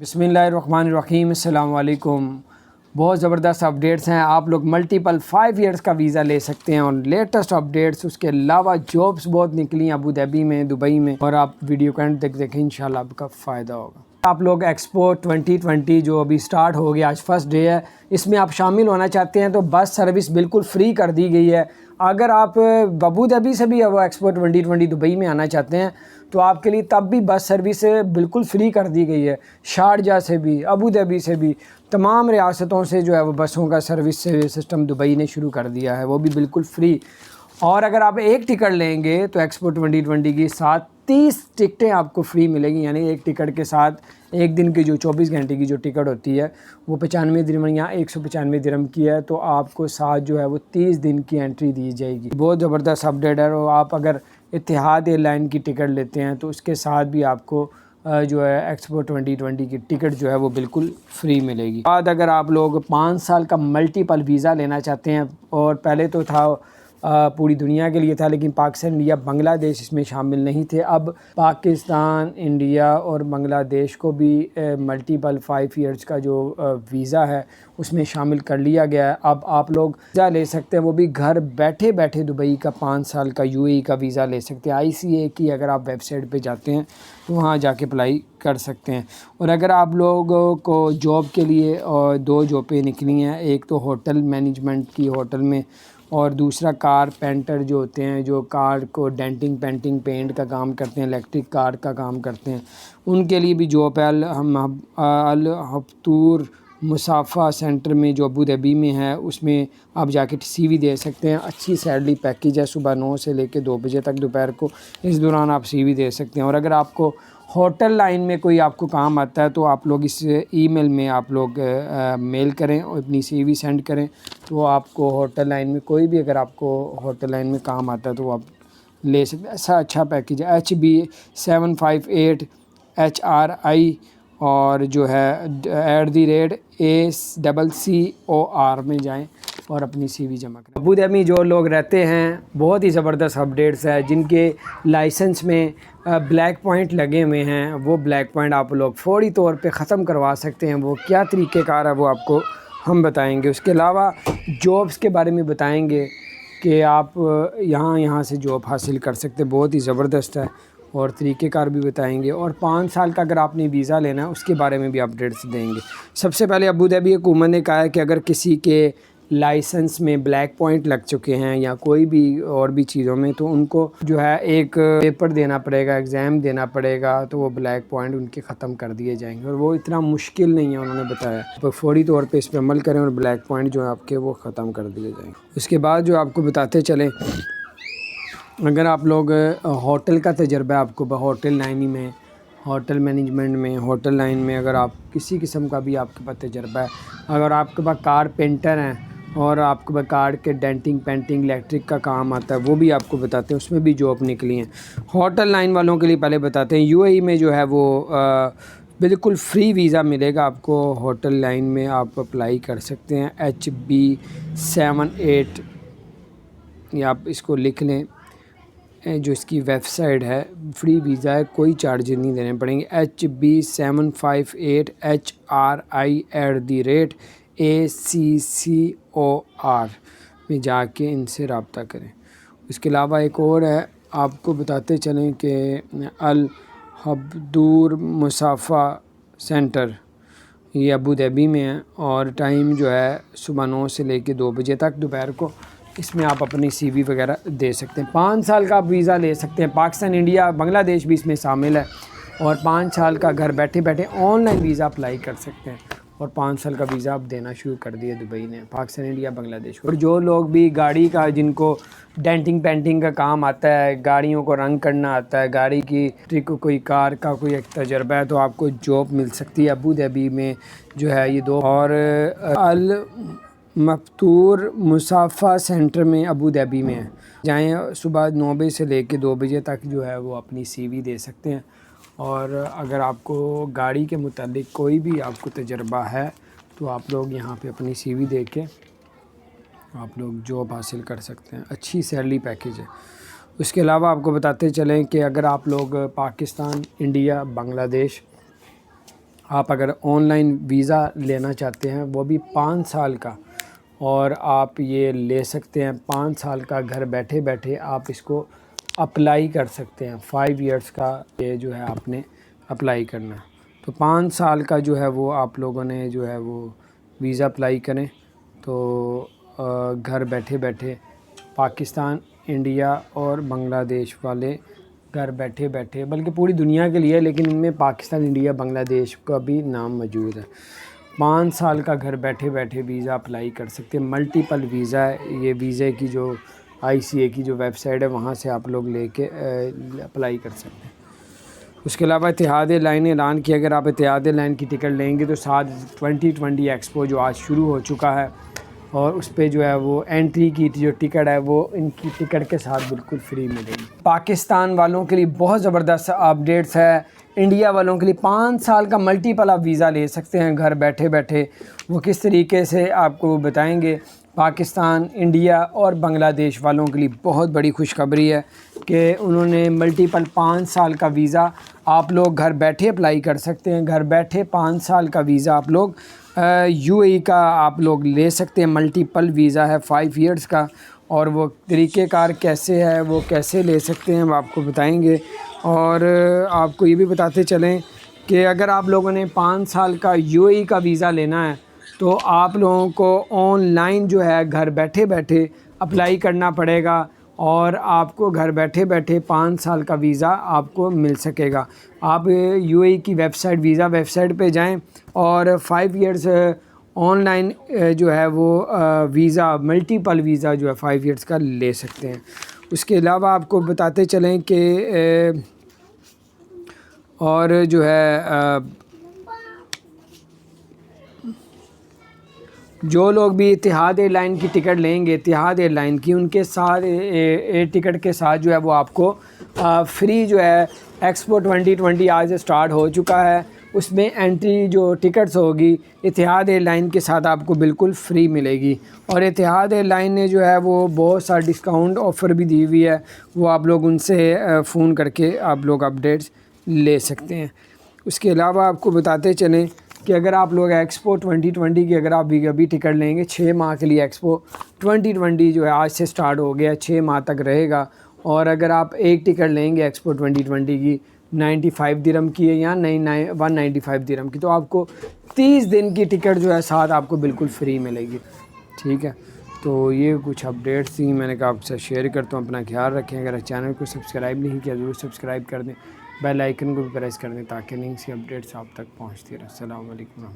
बिस्मिल्लाहिर्रहमानिर्रहीम, अस्सलाम वालेकुम। बहुत ज़बरदस्त अपडेट्स हैं। आप लोग मल्टीपल 5 ईयर्स का वीज़ा ले सकते हैं और लेटेस्ट अपडेट्स, उसके अलावा जॉब्स बहुत निकली अबू धाबी में, दुबई में, और आप वीडियो को एंड तक देखें, इंशाल्लाह आपका फ़ायदा होगा। आप लोग एक्सपो 2020 जो अभी स्टार्ट हो गया, आज फर्स्ट डे है, इसमें आप शामिल होना चाहते हैं तो बस सर्विस बिल्कुल फ्री कर दी गई है। अगर आप अबू धाबी से भी वो एक्सपो 2020 दुबई में आना चाहते हैं तो आपके लिए तब भी बस सर्विस बिल्कुल फ्री कर दी गई है। शारजा से भी, अबू धाबी से भी, तमाम रियासतों से जो है वो बसों का सर्विस सिस्टम दुबई ने शुरू कर दिया है, वो भी बिल्कुल फ्री। और अगर आप एक टिकट लेंगे तो एक्सपो 2020 की साथ 30 टिकटें आपको फ्री मिलेगी। यानी एक टिकट के साथ एक दिन की जो 24 घंटे की जो टिकट होती है वो 95 दिरहम या 195 दिरहम की है, तो आपको साथ जो है वो 30 दिन की एंट्री दी जाएगी। बहुत ज़बरदस्त अपडेट है। और आप अगर इतिहाद एयरलाइन की टिकट लेते हैं तो उसके साथ भी आपको जो है एक्सपो 2020 की टिकट जो है वो बिल्कुल फ्री मिलेगी। बाद अगर आप लोग 5 साल का मल्टीपल वीज़ा लेना चाहते हैं, और पहले तो था पूरी दुनिया के लिए था, लेकिन पाकिस्तान, इंडिया, बांग्लादेश इसमें शामिल नहीं थे। अब पाकिस्तान, इंडिया और बांग्लादेश को भी मल्टीपल 5 ईयर्स का जो वीज़ा है उसमें शामिल कर लिया गया है। अब आप लोग वीज़ा ले सकते हैं, वो भी घर बैठे बैठे दुबई का 5 साल का यूएई का वीज़ा ले सकते हैं। ICA की अगर आप वेबसाइट पे जाते हैं तो वहाँ जाके अप्लाई कर सकते हैं। और अगर आप लोगों को जॉब के लिए 2 जॉबें निकली हैं, एक तो होटल मैनेजमेंट की, होटल में, और दूसरा कारपेंटर जो होते हैं, जो कार को डेंटिंग, पेंटिंग, पेंट का काम करते हैं, इलेक्ट्रिक कार का काम करते हैं, उनके लिए भी जॉब है। अल हफ्तूर मुसाफ़ा सेंटर में जो अबू धाबी में है, उसमें आप जाके CV दे सकते हैं। अच्छी सैलरी पैकेज है, सुबह 9 से लेकर 2 बजे तक दोपहर को, इस दौरान आप CV दे सकते हैं। और अगर आपको होटल लाइन में कोई आपको काम आता है तो आप लोग इस ईमेल में आप लोग मेल करें और अपनी CV सेंड करें, तो आपको होटल लाइन में कोई भी, अगर आपको होटल लाइन में काम आता है तो आप ले सकते हैं। ऐसा अच्छा पैकेज है। HB758 HRI और जो है @ACCOR में जाएं और अपनी CV जमा करें। अबू धाबी जो लोग रहते हैं, बहुत ही ज़बरदस्त अपडेट्स है। जिनके लाइसेंस में ब्लैक पॉइंट लगे हुए हैं, वो ब्लैक पॉइंट आप लोग फौरी तौर पे ख़त्म करवा सकते हैं। वो क्या तरीक़ेकार है वो आपको हम बताएंगे। उसके अलावा जॉब्स के बारे में बताएंगे कि आप यहाँ से जॉब हासिल कर सकते हैं, बहुत ही ज़बरदस्त है, और तरीक़ेकार भी बताएंगे। और 5 साल का अगर आपने वीज़ा लेना है उसके बारे में भी अपडेट्स देंगे। सबसे पहले अबू धाबी हुकूमत ने कहा है कि अगर किसी के लाइसेंस में ब्लैक पॉइंट लग चुके हैं या कोई भी और भी चीज़ों में, तो उनको जो है एक पेपर देना पड़ेगा, एग्ज़ाम देना पड़ेगा, तो वो ब्लैक पॉइंट उनके ख़त्म कर दिए जाएंगे। और वो इतना मुश्किल नहीं है, उन्होंने बताया, तो फौरी तौर पे इस पर अमल करें और ब्लैक पॉइंट जो है आपके वो ख़त्म कर दिए जाएंगे। उसके बाद जो आपको बताते चलें, अगर आप लोग होटल का तजर्बा, आपको होटल लाइन में, होटल मैनेजमेंट में, होटल लाइन में अगर आप किसी किस्म का भी आपके पास तजर्बा है, अगर आपके पास कारपेंटर हैं और आपके पास कार के डेंटिंग, पेंटिंग, इलेक्ट्रिक का काम आता है, वो भी आपको बताते हैं, उसमें भी जॉब निकली हैं। होटल लाइन वालों के लिए पहले बताते हैं, UAE में जो है वो बिल्कुल फ्री वीज़ा मिलेगा आपको। होटल लाइन में आप अप्लाई कर सकते हैं। HB78, या आप इसको लिख लें, जो इसकी वेबसाइट है, फ्री वीज़ा है, कोई चार्जेस नहीं देने पड़ेंगे। HB758 HRI @ACCOR में जाके इनसे रब्ता करें। उसके अलावा एक और है, आपको बताते चलें कि अल हफ्तूर मुसाफ़ा सेंटर, ये अबू धाबी में है, और टाइम जो है सुबह 9 से लेकर 2 बजे तक दोपहर को। इसमें आप अपनी CV वगैरह दे सकते हैं। 5 साल का वीज़ा ले सकते हैं। पाकिस्तान, इंडिया, बांग्लादेश भी इसमें शामिल है, और 5 साल का घर बैठे बैठे ऑनलाइन वीज़ा अप्लाई कर सकते हैं, और 5 साल का वीज़ा अब देना शुरू कर दिया दुबई ने, पाकिस्तान, इंडिया, बांग्लादेश को। और जो लोग भी गाड़ी का, जिनको डेंटिंग, पेंटिंग का काम आता है, गाड़ियों को रंग करना आता है, गाड़ी की कोई कार का कोई एक तजर्बा है, तो आपको जॉब मिल सकती है अबू धाबी में जो है ये 2। और अल मफ्तूर मुसाफ़ा सेंटर में अबू धाबी में है, जाएँ, सुबह 9 बजे से लेकर 2 बजे तक जो है वो अपनी CV दे सकते हैं। और अगर आपको गाड़ी के मुतालिक कोई भी आपको तजर्बा है तो आप लोग यहाँ पे अपनी CV दे के आप लोग जॉब हासिल कर सकते हैं। अच्छी सैलरी पैकेज है। उसके अलावा आपको बताते चलें कि अगर आप लोग पाकिस्तान, इंडिया, बांग्लादेश آپ اگر آن لائن ویزا لینا چاہتے ہیں وہ بھی 5 سال کا، اور آپ یہ لے سکتے ہیں 5 سال کا، گھر بیٹھے بیٹھے آپ اس کو اپلائی کر سکتے ہیں۔ 5 ایئرس کا یہ جو ہے آپ نے اپلائی کرنا ہے، تو 5 سال کا جو ہے وہ آپ لوگوں نے جو ہے وہ ویزا اپلائی کریں، تو گھر بیٹھے بیٹھے پاکستان، انڈیا اور بنگلہ دیش والے گھر بیٹھے بیٹھے، بلکہ پوری دنیا کے لیے، لیکن ان میں پاکستان، انڈیا، بنگلہ دیش کا بھی نام موجود ہے۔ 5 سال کا گھر بیٹھے بیٹھے ویزا اپلائی کر سکتے ہیں۔ ملٹیپل ویزا ہے یہ، ویزے کی جو ICA کی جو ویب سائٹ ہے وہاں سے آپ لوگ لے کے اپلائی کر سکتے ہیں۔ اس کے علاوہ اتحاد ایئر نے اعلان کیا اگر آپ اتحاد ایئر کی ٹکٹ لیں گے تو 2020 ایکسپو جو آج شروع ہو چکا ہے، اور اس پہ جو ہے وہ انٹری کی جو ٹکٹ ہے وہ ان کی ٹکٹ کے ساتھ بالکل فری ملے گی۔ پاکستان والوں کے لیے بہت زبردست اپڈیٹس ہے، انڈیا والوں کے لیے 5 سال کا ملٹیپل آپ ویزا لے سکتے ہیں گھر بیٹھے بیٹھے، وہ کس طریقے سے آپ کو بتائیں گے۔ پاکستان، انڈیا اور بنگلہ دیش والوں کے لیے بہت بڑی خوشخبری ہے کہ انہوں نے ملٹیپل 5 سال کا ویزا آپ لوگ گھر بیٹھے اپلائی کر سکتے ہیں۔ گھر بیٹھے 5 سال کا ویزا آپ لوگ UAE کا آپ لوگ لے سکتے ہیں۔ ملٹیپل ویزا ہے 5 ایئرس کا، اور وہ طریقہ کار کیسے ہے، وہ کیسے لے سکتے ہیں، وہ آپ کو بتائیں گے۔ اور آپ کو یہ بھی بتاتے چلیں کہ اگر آپ لوگوں نے 5 سال کا UAE کا ویزا لینا ہے تو آپ لوگوں کو آن لائن جو ہے گھر بیٹھے بیٹھے اپلائی کرنا پڑے گا، اور آپ کو گھر بیٹھے بیٹھے 5 سال کا ویزا آپ کو مل سکے گا۔ آپ UAE کی website, visa website پہ جائیں اور 5 ایئرس آن لائن جو ہے وہ ویزا، ملٹیپل ویزا جو ہے 5 ایئرس کا لے سکتے ہیں۔ اس کے علاوہ آپ کو بتاتے چلیں کہ اور جو ہے جو لوگ بھی اتحاد ایئر کی ٹکٹ لیں گے، اتحاد ایئر کی، ان کے ساتھ ٹکٹ کے ساتھ جو ہے وہ آپ کو فری جو ہے ایکسپو 2020 آج سے سٹارٹ ہو چکا ہے، اس میں انٹری جو ٹکٹس ہوگی اتحاد ایئر کے ساتھ آپ کو بالکل فری ملے گی۔ اور اتحاد ایئر نے جو ہے وہ بہت سا ڈسکاؤنٹ آفر بھی دی ہوئی ہے، وہ آپ لوگ ان سے فون کر کے آپ لوگ اپڈیٹس لے سکتے ہیں۔ اس کے علاوہ آپ کو بتاتے چلیں کہ اگر آپ لوگ ایکسپو 2020 کی اگر آپ ابھی ٹکٹ لیں گے 6 ماہ کے لیے، ایکسپو 2020 جو ہے آج سے سٹارٹ ہو گیا، 6 ماہ تک رہے گا، اور اگر آپ ایک ٹکٹ لیں گے ایکسپو 2020 کی 95 درہم کی ہے یا 195 درہم کی، تو آپ کو 30 دن کی ٹکٹ جو ہے ساتھ آپ کو بالکل فری ملے گی۔ ٹھیک ہے، تو یہ کچھ اپڈیٹس تھیں، میں نے کہا آپ سے شیئر کرتا ہوں۔ اپنا خیال رکھیں، اگر چینل کو سبسکرائب نہیں کیا ضرور سبسکرائب کر دیں، بیل آئیکن کو بھی پریس کر دیں تاکہ نئی سی اپڈیٹس آپ تک پہنچتی رہے۔ السلام علیکم۔